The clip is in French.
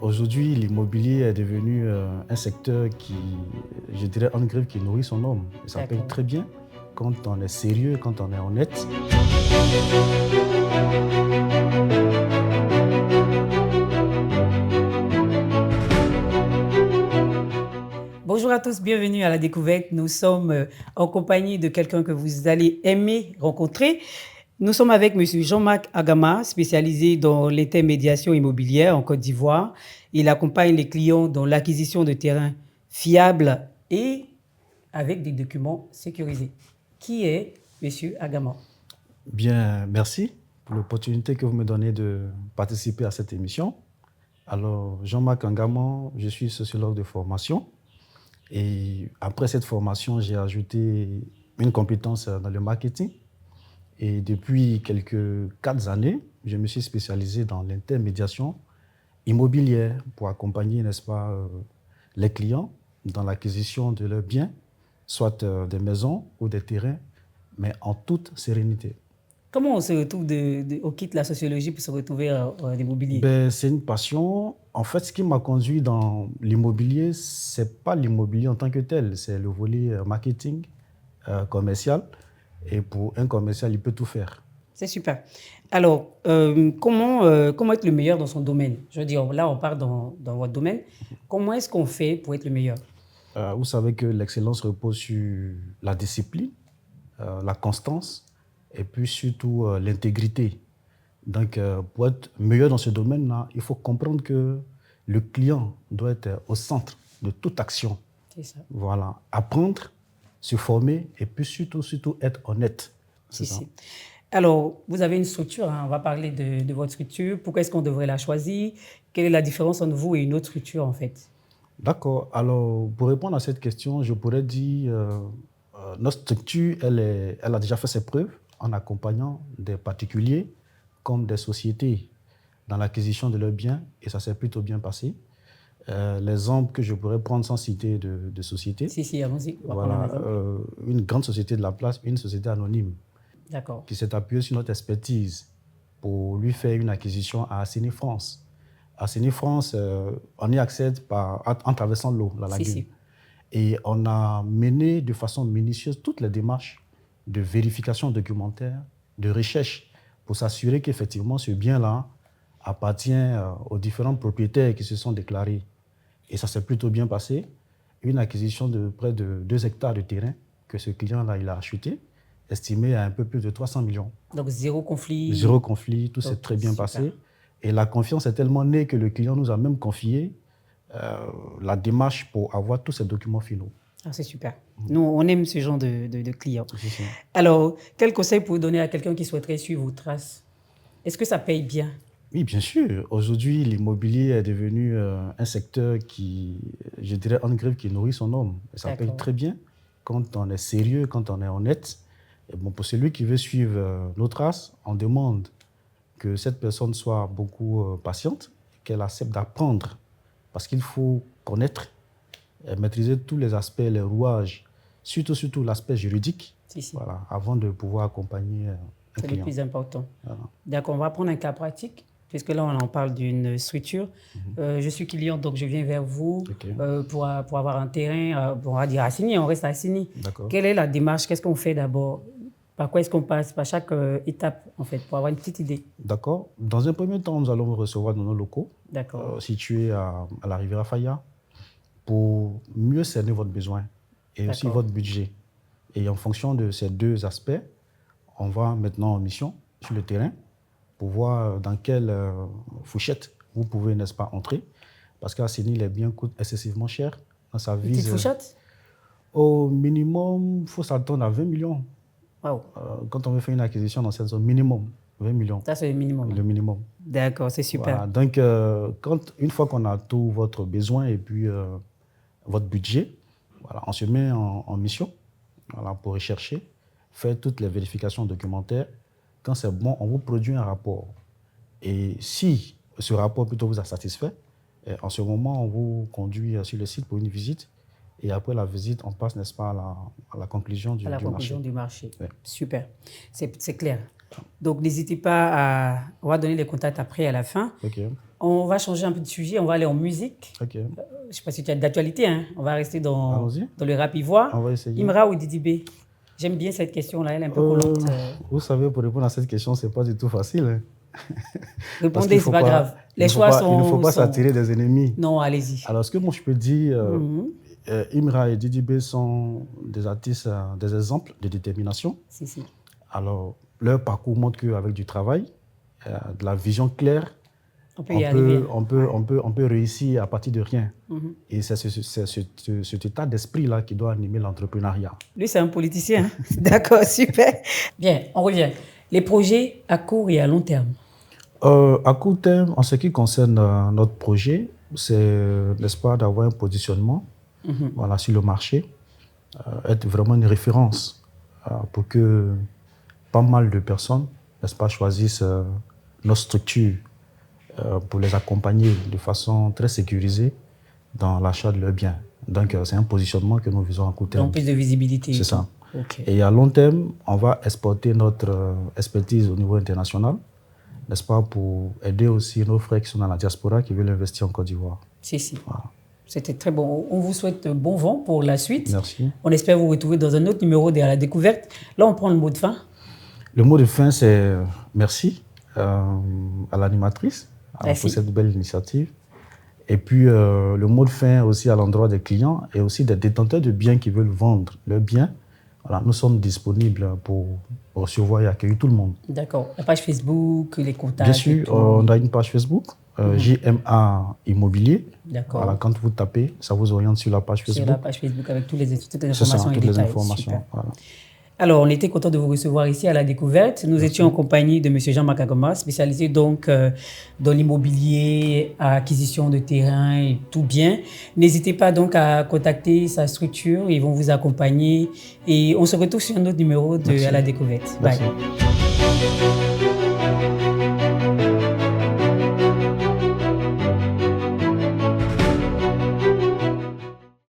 Aujourd'hui, l'immobilier est devenu un secteur qui, je dirais, en grève qui nourrit son homme. Et ça paye D'accord. très bien quand on est sérieux, quand on est honnête. Bonjour à tous, bienvenue à la découverte. Nous sommes en compagnie de quelqu'un que vous allez aimer rencontrer. Nous sommes avec Monsieur Jean-Marc Agama, spécialisé dans l'intermédiation immobilière en Côte d'Ivoire. Il accompagne les clients dans l'acquisition de terrains fiables et avec des documents sécurisés. Qui est Monsieur Agama? Bien, merci pour l'opportunité que vous me donnez de participer à cette émission. Alors, Jean-Marc Angaman, je suis sociologue de formation. Et après cette formation, j'ai ajouté une compétence dans le marketing. Et depuis quelques 4 années, je me suis spécialisé dans l'intermédiation immobilière pour accompagner, n'est-ce pas, les clients dans l'acquisition de leurs biens, soit des maisons ou des terrains, mais en toute sérénité. Comment on se retrouve, on quitte la sociologie pour se retrouver en immobilier? Ben, c'est une passion. En fait, ce qui m'a conduit dans l'immobilier, c'est pas l'immobilier en tant que tel, c'est le volet marketing, commercial. Et pour un commercial, il peut tout faire. C'est super. Alors, comment être le meilleur dans son domaine? Je veux dire, là, on part dans votre domaine. Comment est-ce qu'on fait pour être le meilleur? Vous savez que l'excellence repose sur la discipline, la constance et puis surtout l'intégrité. Donc, pour être meilleur dans ce domaine-là, il faut comprendre que le client doit être au centre de toute action. C'est ça. Voilà, apprendre, se former et puis surtout être honnête. C'est ça. Si. Alors, vous avez une structure, hein, on va parler de votre structure. Pourquoi est-ce qu'on devrait la choisir? Quelle est la différence entre vous et une autre structure, en fait? D'accord. Alors, pour répondre à cette question, je pourrais dire notre structure, elle a déjà fait ses preuves en accompagnant des particuliers comme des sociétés dans l'acquisition de leurs biens et ça s'est plutôt bien passé. L'exemple que je pourrais prendre sans citer de société, Si, allons-y, on va prendre un voilà, exemple. une grande société de la place, une société anonyme D'accord. qui s'est appuyée sur notre expertise pour lui faire une acquisition à Asseni France. Asseni France, on y accède en traversant l'eau, la lagune. Si. Et on a mené de façon minutieuse toutes les démarches de vérification documentaire, de recherche, pour s'assurer qu'effectivement ce bien-là appartient aux différents propriétaires qui se sont déclarés. Et ça s'est plutôt bien passé. Une acquisition de près de 2 hectares de terrain que ce client-là, il a acheté, estimé à un peu plus de 300 millions. Donc, zéro conflit. Zéro conflit, tout s'est Donc, très bien super. passé. Et la confiance est tellement née que le client nous a même confié la démarche pour avoir tous ces documents finaux. Ah, c'est super. Nous, on aime ce genre de clients. C'est ça. Alors, quel conseil pour donner à quelqu'un qui souhaiterait suivre vos traces? Est-ce que ça paye bien? Oui, bien sûr. Aujourd'hui, l'immobilier est devenu un secteur qui, je dirais, en grève qui nourrit son homme. Et ça paye D'accord. très bien quand on est sérieux, quand on est honnête. Et bon, pour celui qui veut suivre nos traces, on demande que cette personne soit beaucoup patiente, qu'elle accepte d'apprendre. Parce qu'il faut connaître et maîtriser tous les aspects, les rouages, surtout l'aspect juridique, Si. voilà, avant de pouvoir accompagner un C'est le client. plus important. Voilà. D'accord, on va prendre un cas pratique, puisque là, on en parle d'une structure. Je suis client, donc je viens vers vous Ok. pour avoir un terrain, on va dire assigné, on reste assigné. D'accord. Quelle est la démarche? Qu'est-ce qu'on fait d'abord? Par quoi est-ce qu'on passe? Par chaque étape, en fait, pour avoir une petite idée. D'accord. Dans un premier temps, nous allons vous recevoir dans nos locaux, D'accord. situés à la Riviera Faya, pour mieux cerner votre besoin et aussi D'accord. votre budget. Et en fonction de ces 2 aspects, on va maintenant en mission sur le terrain pour voir dans quelle fourchette vous pouvez, n'est-ce pas, entrer. Parce qu'à Asseni, les biens coûtent excessivement cher. Ça Une petite vise fourchette? au minimum, il faut s'attendre à 20 millions. Waouh, Quand on veut faire une acquisition dans cette zone, minimum 20 millions. ça c'est le minimum. Le minimum. D'accord, c'est super. Voilà. Donc, une fois qu'on a tout votre besoin et puis votre budget, voilà, on se met en mission, voilà, pour rechercher, faire toutes les vérifications documentaires. Quand c'est bon, on vous produit un rapport. Et si ce rapport plutôt vous a satisfait, en ce moment, on vous conduit sur le site pour une visite. Et après la visite, on passe, n'est-ce pas, à la conclusion du À la marché. conclusion du marché. Ouais. Super, c'est clair. Donc, n'hésitez pas à... On va donner les contacts après, à la fin. Ok. On va changer un peu de sujet, on va aller en musique. Ok, Je ne sais pas si tu as d'actualité, hein. On va rester dans allons-y. le rap ivoire. On va essayer. Imra ou Didi B? J'aime bien cette question-là, elle est un peu collante. Vous savez, pour répondre à cette question, c'est pas du tout facile. Hein. Parce Répondez, qu'il c'est faut pas grave. Les choix sont... Il ne faut pas s'attirer des ennemis. Non, allez-y. Alors, ce que moi je peux dire, Imra et Didi B sont des artistes, des exemples de détermination. Si. Alors, leur parcours montre qu'avec du travail, de la vision claire, On peut y arriver. on peut réussir à partir de rien. Et c'est cet état d'esprit-là qui doit animer l'entrepreneuriat. Lui, c'est un politicien. D'accord, super. Bien, on revient. Les projets à court et à long terme. À court terme, en ce qui concerne notre projet, c'est l'espoir d'avoir un positionnement voilà, sur le marché, être vraiment une référence pour que pas mal de personnes, n'est-ce pas, choisissent nos structures pour les accompagner de façon très sécurisée dans l'achat de leurs biens. Donc, c'est un positionnement que nous visons à court terme. Donc, plus de visibilité. C'est ça. Okay. Et à long terme, on va exporter notre expertise au niveau international, n'est-ce pas, pour aider aussi nos frères qui sont dans la diaspora, qui veulent investir en Côte d'Ivoire. Si. Voilà. C'était très bon. On vous souhaite bon vent pour la suite. Merci. On espère vous retrouver dans un autre numéro de la découverte. Là, on prend le mot de fin. Le mot de fin, c'est merci à l'animatrice pour cette belle initiative. Et puis, le mot de fin aussi à l'endroit des clients et aussi des détenteurs de biens qui veulent vendre leurs biens. Voilà, nous sommes disponibles pour recevoir et accueillir tout le monde. D'accord. La page Facebook, les contacts. Bien sûr, on a une page Facebook, JMA Immobilier. D'accord. Voilà, quand vous tapez, ça vous oriente sur la page Facebook. Sur la page Facebook avec toutes les informations et toutes détails. Les informations. Voilà. Alors, on était content de vous recevoir ici à la découverte. Nous étions en compagnie de M. Jean-Marc Agama, spécialisé donc dans l'immobilier, acquisition de terrain et tout bien. N'hésitez pas donc à contacter sa structure, ils vont vous accompagner et on se retrouve sur un autre numéro de À la découverte. Merci. Bye.